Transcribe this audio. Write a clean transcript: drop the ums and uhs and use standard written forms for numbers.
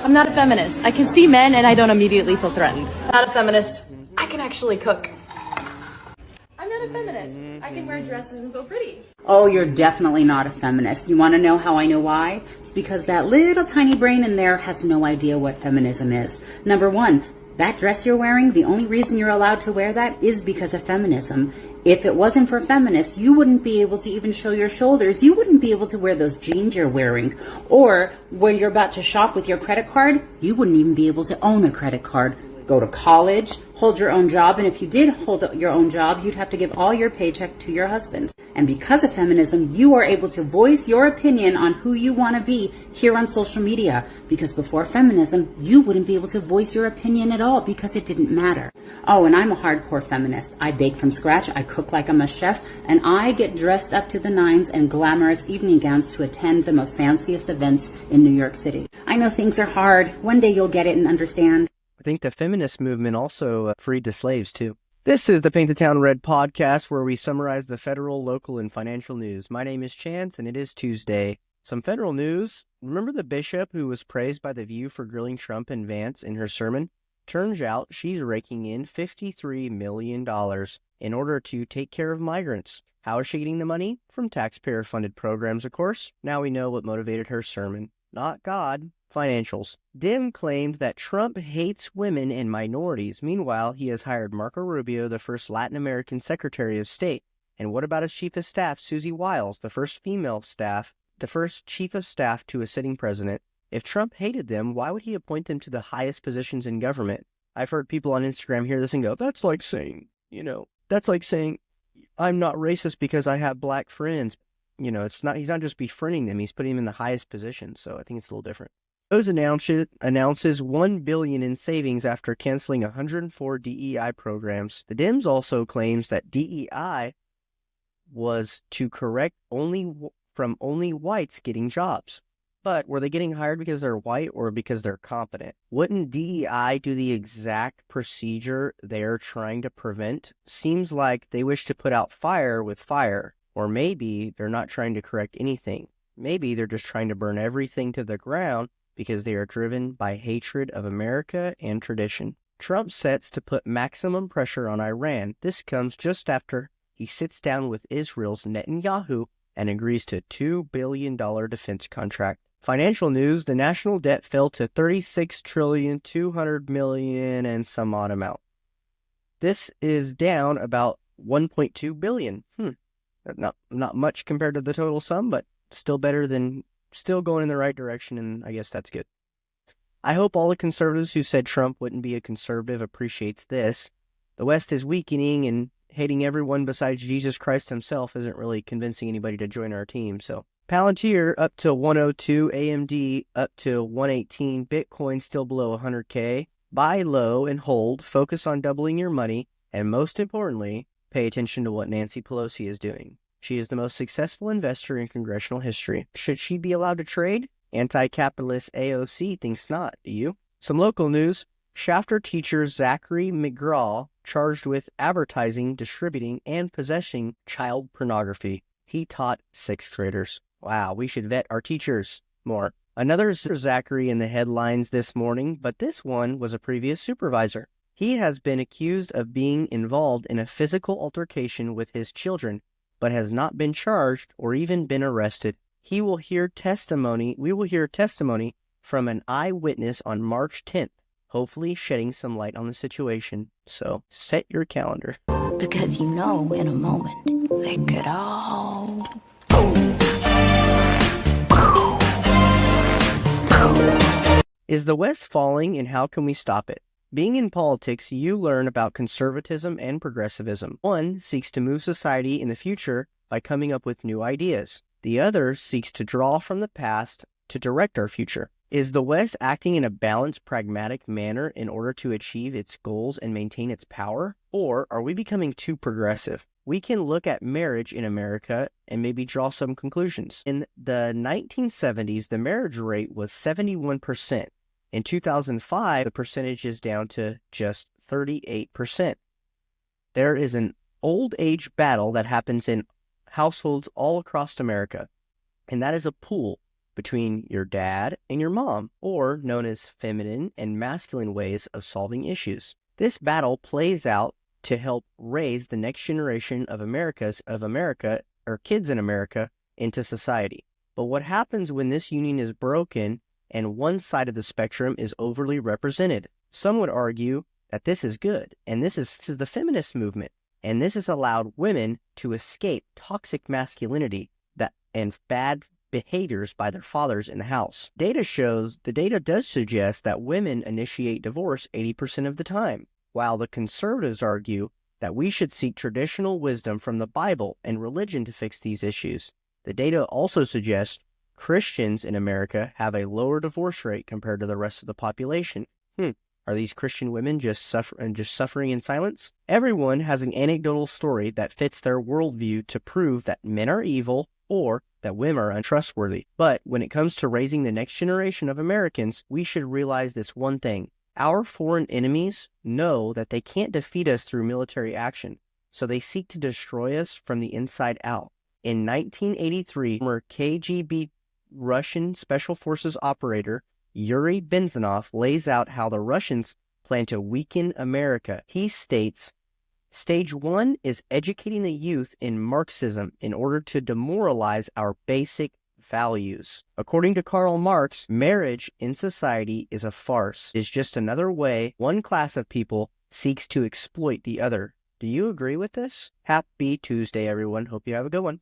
I'm not a feminist. I can see men and I don't immediately feel threatened. Not a feminist. I can actually cook. I'm not a feminist. I can wear dresses and feel pretty. Oh, you're definitely not a feminist. You want to know how I know why? It's because that little tiny brain in there has no idea what feminism is. Number one, that dress you're wearing, the only reason you're allowed to wear that is because of feminism. If it wasn't for feminists, you wouldn't be able to even show your shoulders. You wouldn't be able to wear those jeans you're wearing. Or when you're about to shop with your credit card, you wouldn't even be able to own a credit card. Go to college, hold your own job, and if you did hold your own job, you'd have to give all your paycheck to your husband. And because of feminism, you are able to voice your opinion on who you want to be here on social media. Because before feminism, you wouldn't be able to voice your opinion at all because it didn't matter. Oh, and I'm a hardcore feminist. I bake from scratch, I cook like I'm a chef, and I get dressed up to the nines in glamorous evening gowns to attend the most fanciest events in New York City. I know things are hard. One day you'll get it and understand. I think the feminist movement also freed the slaves, too. This is the Paint the Town Red podcast, where we summarize the federal, local, and financial news. My name is Chance, and it is Tuesday. Some federal news. Remember the bishop who was praised by The View for grilling Trump and Vance in her sermon? Turns out she's raking in $53 million in order to take care of migrants. How is she getting the money? From taxpayer-funded programs, of course. Now we know what motivated her sermon. Not God. Financials. Dim claimed that Trump hates women and minorities. Meanwhile, he has hired Marco Rubio, the first Latin American Secretary of State. And what about his chief of staff, Susie Wiles, the first chief of staff to a sitting president? If Trump hated them, why would he appoint them to the highest positions in government? I've heard people on Instagram hear this and go, that's like saying I'm not racist because I have black friends. He's not just befriending them, he's putting them in the highest position. So I think it's a little different. Rose announces $1 billion in savings after canceling 104 DEI programs. The Dems also claims that DEI was to correct only whites getting jobs. But were they getting hired because they're white or because they're competent? Wouldn't DEI do the exact procedure they're trying to prevent? Seems like they wish to put out fire with fire. Or maybe they're not trying to correct anything. Maybe they're just trying to burn everything to the ground because they are driven by hatred of America and tradition. Trump sets to put maximum pressure on Iran. This comes just after he sits down with Israel's Netanyahu and agrees to $2 billion defense contract. Financial news, the national debt fell to $36,200,000,000 and some odd amount. This is down about $1.2 billion. Not much compared to the total sum, but still going in the right direction, and I guess that's good. I hope all the conservatives who said Trump wouldn't be a conservative appreciates this. The West is weakening, and hating everyone besides Jesus Christ himself isn't really convincing anybody to join our team. So Palantir up to 102, AMD up to 118, Bitcoin still below 100K. Buy low and hold, focus on doubling your money, and most importantly, pay attention to what Nancy Pelosi is doing. She is the most successful investor in congressional history. Should she be allowed to trade? Anti-capitalist AOC thinks not. Do you? Some local news. Shafter teacher Zachary McGraw charged with advertising, distributing, and possessing child pornography. He taught 6th graders. Wow, we should vet our teachers more. Another Zachary in the headlines this morning, but this one was a previous supervisor. He has been accused of being involved in a physical altercation with his children, but has not been charged or even been arrested. We will hear testimony from an eyewitness on March 10th, hopefully shedding some light on the situation. So set your calendar. Because in a moment, they could all... Is the West falling, and how can we stop it? Being in politics, you learn about conservatism and progressivism. One seeks to move society in the future by coming up with new ideas. The other seeks to draw from the past to direct our future. Is the West acting in a balanced, pragmatic manner in order to achieve its goals and maintain its power? Or are we becoming too progressive? We can look at marriage in America and maybe draw some conclusions. In the 1970s, the marriage rate was 71%. In 2005, the percentage is down to just 38%. There is an old age battle that happens in households all across America, and that is a pool between your dad and your mom, or known as feminine and masculine ways of solving issues. This battle plays out to help raise the next generation of kids in America into society. But what happens when this union is broken and one side of the spectrum is overly represented? Some would argue that this is good, and this is the feminist movement, and this has allowed women to escape toxic masculinity and bad behaviors by their fathers in the house. The data does suggest that women initiate divorce 80% of the time, while the conservatives argue that we should seek traditional wisdom from the Bible and religion to fix these issues. The data also suggests Christians in America have a lower divorce rate compared to the rest of the population. Are these Christian women just suffering in silence? Everyone has an anecdotal story that fits their worldview to prove that men are evil or that women are untrustworthy. But when it comes to raising the next generation of Americans, we should realize this one thing. Our foreign enemies know that they can't defeat us through military action, so they seek to destroy us from the inside out. In 1983, former KGB Russian Special Forces operator Yuri Benzanov lays out how the Russians plan to weaken America. He states, Stage 1 is educating the youth in Marxism in order to demoralize our basic values. According to Karl Marx, marriage in society is a farce. It's just another way one class of people seeks to exploit the other. Do you agree with this? Happy Tuesday, everyone. Hope you have a good one.